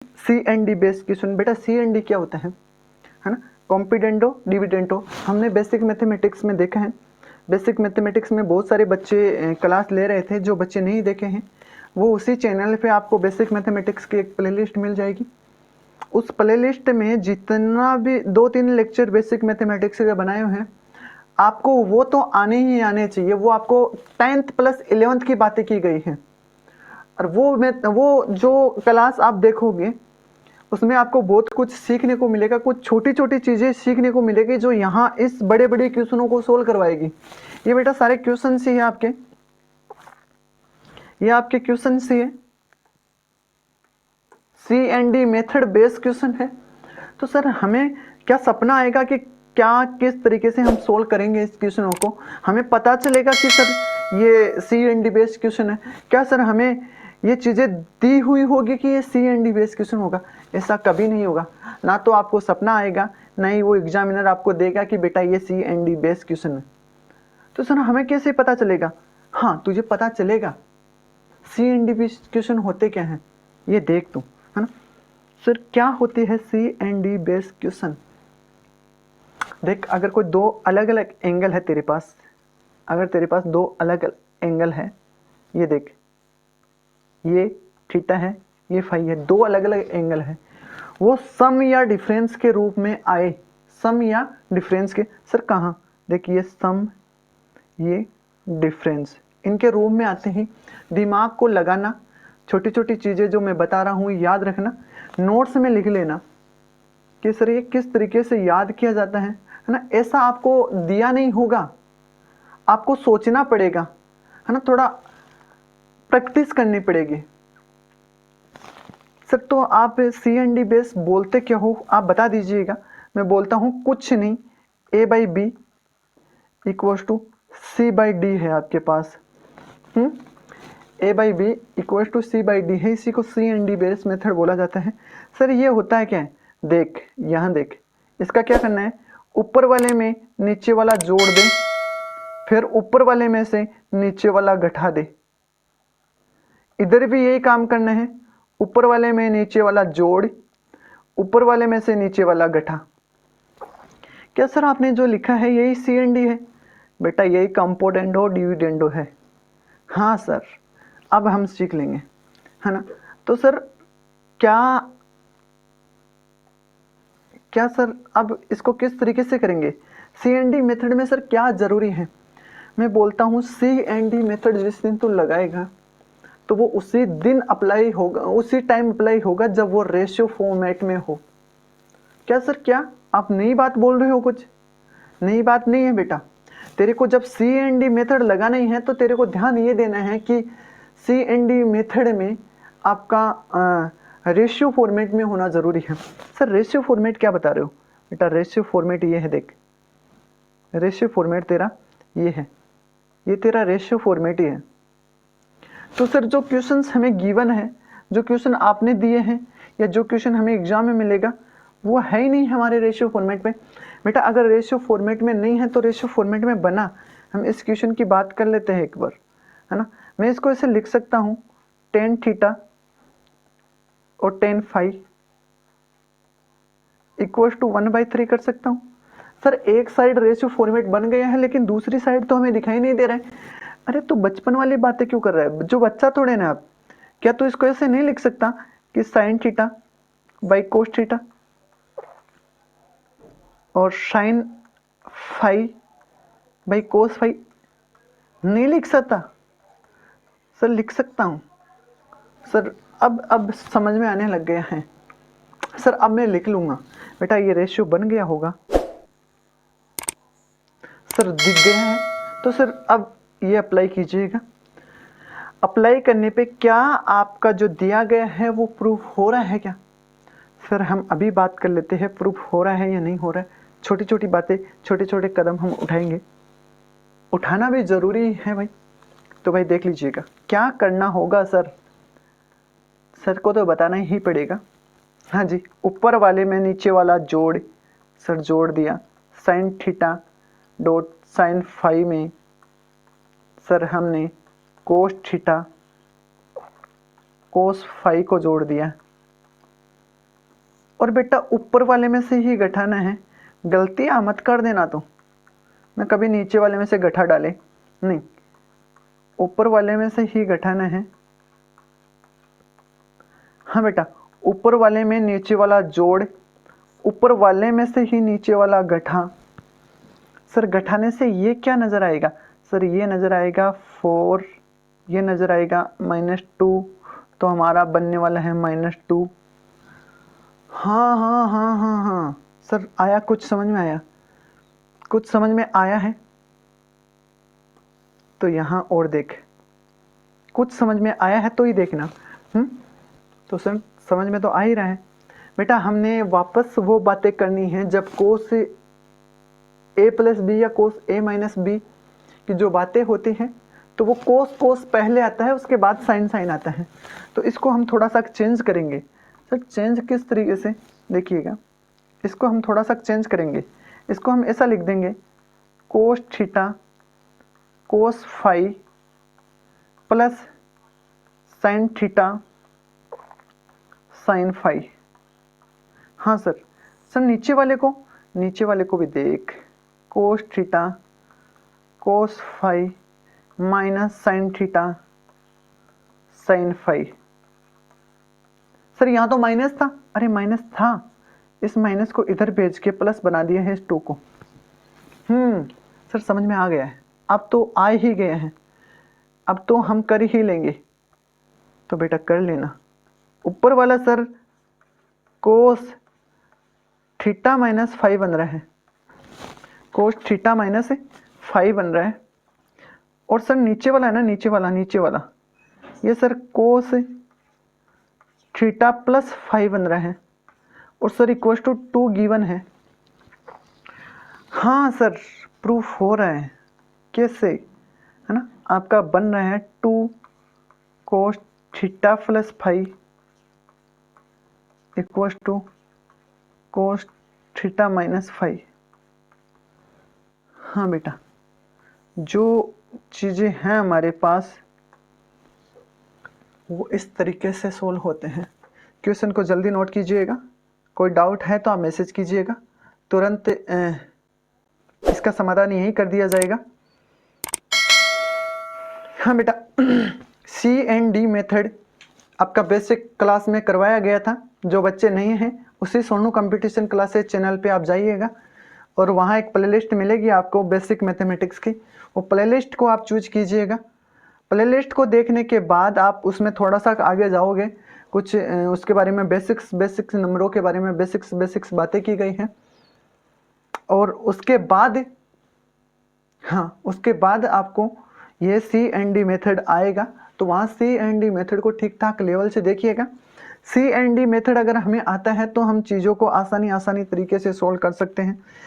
C and D based question. बेटा C and D क्या होता है ना, कॉम्पिडेंटो डिविडेंटो हमने बेसिक मैथमेटिक्स में देखा है। बेसिक मैथमेटिक्स में बहुत सारे बच्चे क्लास ले रहे थे, जो बच्चे नहीं देखे हैं वो उसी चैनल पे आपको बेसिक मैथमेटिक्स की एक प्लेलिस्ट मिल जाएगी। उस प्लेलिस्ट में जितना भी 2-3 लेक्चर बेसिक मैथमेटिक्स के बनाए हुए हैं आपको वो तो आने ही आने चाहिए। वो आपको 10th प्लस 11th की बातें की गई हैं, और वो जो क्लास आप देखोगे उसमें आपको बहुत कुछ सीखने को मिलेगा, कुछ छोटी छोटी चीज़ें सीखने को मिलेगी जो यहाँ इस बड़े बड़े क्वेश्चनों को सोल्व करवाएगी। ये बेटा सारे क्वेश्चन ही है आपके, ये आपके क्वेश्चन ही है, C and D method based question है। तो सर हमें क्या सपना आएगा कि क्या किस तरीके से हम सोल्व करेंगे इस क्वेश्चनों को, हमें पता चलेगा कि सर ये सी एंड डी बेस्ड क्वेश्चन है। क्या सर हमें ये चीज़ें दी हुई होगी कि ये सी एंड डी बेस्ड क्वेश्चन होगा? ऐसा कभी नहीं होगा। ना तो आपको सपना आएगा, ना ही वो एग्जामिनर आपको देगा कि बेटा ये सी एंड डी बेस्ड क्वेश्चन है। तो सर हमें कैसे पता चलेगा? हाँ तुझे पता चलेगा सी एंड डी बेस्ड क्वेश्चन होते क्या हैं, ये देख तू, है ना। सर क्या होती है C and D based question? देख, अगर कोई दो अलग अलग एंगल है तेरे पास, अगर तेरे पास दो अलग अलग एंगल है, ये देख, ये थीटा है, ये फाई है, दो अलग अलग एंगल है, वो सम या डिफरेंस के रूप में आए, सम या डिफरेंस के, सर कहाँ? देख ये सम, ये डिफरेंस, इनके रूप में आते ही दिमाग को लगाना, छोटी छोटी चीज़ें जो मैं बता रहा हूँ याद रखना, नोट्स में लिख लेना कि सर ये किस तरीके से याद किया जाता है ना। ऐसा आपको दिया नहीं होगा, आपको सोचना पड़ेगा, है ना, थोड़ा प्रैक्टिस करनी पड़ेगी। सर तो आप सी एंड डी बेस बोलते क्या हो, आप बता दीजिएगा। मैं बोलता हूँ कुछ नहीं, A by B equals to C by D है आपके पास। A by B equals to C by D है, इसी को C and D base method बोला जाता है। सर ये होता है क्या है? देख यहाँ देख, इसका क्या करना है, ऊपर वाले में नीचे वाला जोड़ दे, फिर ऊपर वाले में से नीचे वाला घटा दे। इधर भी यही काम करना है, ऊपर वाले में नीचे वाला जोड़, ऊपर वाले में से नीचे वाला घटा। क्या सर आपने जो लिखा है यही सी एंड डी है? बेटा यही कंपोनेंडो डिविडेंडो है। हाँ सर, अब हम सीख लेंगे, है ना। तो सर क्या सर अब इसको किस तरीके से करेंगे? सी एंड डी मेथड में सर क्या जरूरी है? मैं बोलता हूँ सी एंड डी मेथड जिस दिन तू लगाएगा तो वो उसी दिन अप्लाई होगा, उसी टाइम अप्लाई होगा जब वो रेशियो फॉर्मेट में हो। क्या सर, क्या आप नई बात बोल रहे हो? कुछ नई बात नहीं है बेटा। तेरे को जब सी एंड डी मेथड लगाना ही है तो तेरे को ध्यान ये देना है कि सी एंड डी मेथड में आपका रेशियो फॉर्मेट में होना जरूरी है। सर रेशियो फॉर्मेट क्या बता रहे हो? बेटा रेशियो फॉर्मेट ये है, देख रेशियो फॉर्मेट तेरा ये है, ये तेरा रेशियो फॉर्मेट ही है। तो सर जो क्वेश्चंस हमें गिवन है, जो क्वेश्चन आपने दिए हैं या जो क्वेश्चन हमें एग्जाम में मिलेगा वो है ही नहीं हमारे रेशियो फॉर्मेट में। बेटा अगर रेशियो फॉर्मेट में नहीं है तो रेशियो फॉर्मेट में बना, हम इस क्वेश्चन की बात कर लेते हैं एक बार, है ना। मैं इसको ऐसे लिख सकता हूँ, टेन थीटा और टेन फाई इक्वल्स टू 1/3 कर सकता हूँ। सर एक साइड रेशियो फॉर्मेट बन गया है लेकिन दूसरी साइड तो हमें दिखाई नहीं दे रहा है। अरे तो बचपन वाली बातें क्यों कर रहा है, जो बच्चा थोड़े ना आप। क्या तू इसको ऐसे नहीं लिख सकता कि sine theta by cos theta और sine phi by cos phi? नहीं लिख सकता? सर लिख सकता हूँ सर, अब समझ में आने लग गया है सर, अब मैं लिख लूँगा। बेटा ये रेशियो बन गया होगा सर, दिख गया है। तो सर अब ये अप्लाई कीजिएगा। अप्लाई करने पे क्या आपका जो दिया गया है वो प्रूफ हो रहा है क्या? सर हम अभी बात कर लेते हैं प्रूफ हो रहा है या नहीं हो रहा है। छोटी छोटी बातें, छोटे छोटे कदम हम उठाएंगे, उठाना भी ज़रूरी है भाई। तो भाई देख लीजिएगा क्या करना होगा सर, सर को तो बताना ही पड़ेगा। हाँ जी, ऊपर वाले में नीचे वाला जोड़, सर जोड़ दिया। Sine theta dot sine phi में सर हमने कोस थीटा कोस फाई को जोड़ दिया। और बेटा ऊपर वाले में से ही घटाना है, गलतियाँ मत कर देना तो, मैं कभी नीचे वाले में से घटा डाले नहीं, ऊपर वाले में से ही घटाना है। हाँ बेटा, ऊपर वाले में नीचे वाला जोड़, ऊपर वाले में से ही नीचे वाला घटा। सर घटाने से ये क्या नज़र आएगा? सर ये नज़र आएगा 4, ये नज़र आएगा -2, तो हमारा बनने वाला है -2। हाँ हाँ हाँ हाँ हाँ सर, आया, कुछ समझ में आया, कुछ समझ में आया है। तो यहाँ और देख, कुछ समझ में आया है तो ही देखना। तो सर समझ में तो आ ही रहा है बेटा। हमने वापस वो बातें करनी है जब कोस a प्लस बी या कोस a माइनस बी की जो बातें होती हैं, तो वो कोस पहले आता है, उसके बाद साइन आता है। तो इसको हम थोड़ा सा चेंज करेंगे। सर चेंज किस तरीके से, देखिएगा, इसको हम थोड़ा सा चेंज करेंगे। इसको हम ऐसा लिख देंगे, cos theta cos phi plus sine theta sine phi. हाँ सर, नीचे वाले को भी देख, cos theta cos phi minus sine theta sine phi. Sir यहाँ तो माइनस था, अरे माइनस था, इस माइनस को इधर भेज के प्लस बना दिया है इस 2 को। सर समझ में आ गया है, अब तो आ ही गए हैं, अब तो हम कर ही लेंगे। तो बेटा कर लेना। ऊपर वाला sir cos theta minus phi बन रहा है, कोस थीटा माइनस फाई बन रहा है। और सर नीचे वाला है ना, नीचे वाला ये sir cos theta plus phi बन रहा है। और सर इक्वल टू 2 गिवन है। हाँ सर प्रूफ हो रहा है, कैसे है ना, आपका बन रहा है 2 cos theta plus phi equal to cos theta minus phi. हाँ बेटा, जो चीज़ें हैं हमारे पास वो इस तरीके से सोल्व होते हैं। क्वेश्चन को जल्दी नोट कीजिएगा, कोई डाउट है तो आप मैसेज कीजिएगा, तुरंत इसका समाधान यही कर दिया जाएगा। हाँ बेटा, C&D मेथड आपका बेसिक क्लास में करवाया गया था। जो बच्चे नहीं हैं उसी सोनू कंपटीशन क्लासेस चैनल पे आप जाइएगा और वहाँ एक प्लेलिस्ट मिलेगी आपको बेसिक मैथमेटिक्स की, वो प्लेलिस्ट को आप चूज कीजिएगा। प्लेलिस्ट को देखने के बाद आप उसमें थोड़ा सा आगे जाओगे, कुछ उसके बारे में बेसिक्स नंबरों के बारे में बेसिक्स बातें की गई हैं। और उसके बाद आपको ये C&D मेथड आएगा, तो वहाँ C&D मेथड को ठीक ठाक लेवल से देखिएगा। C&D मेथड अगर हमें आता है तो हम चीज़ों को आसानी तरीके से सोल्व कर सकते हैं।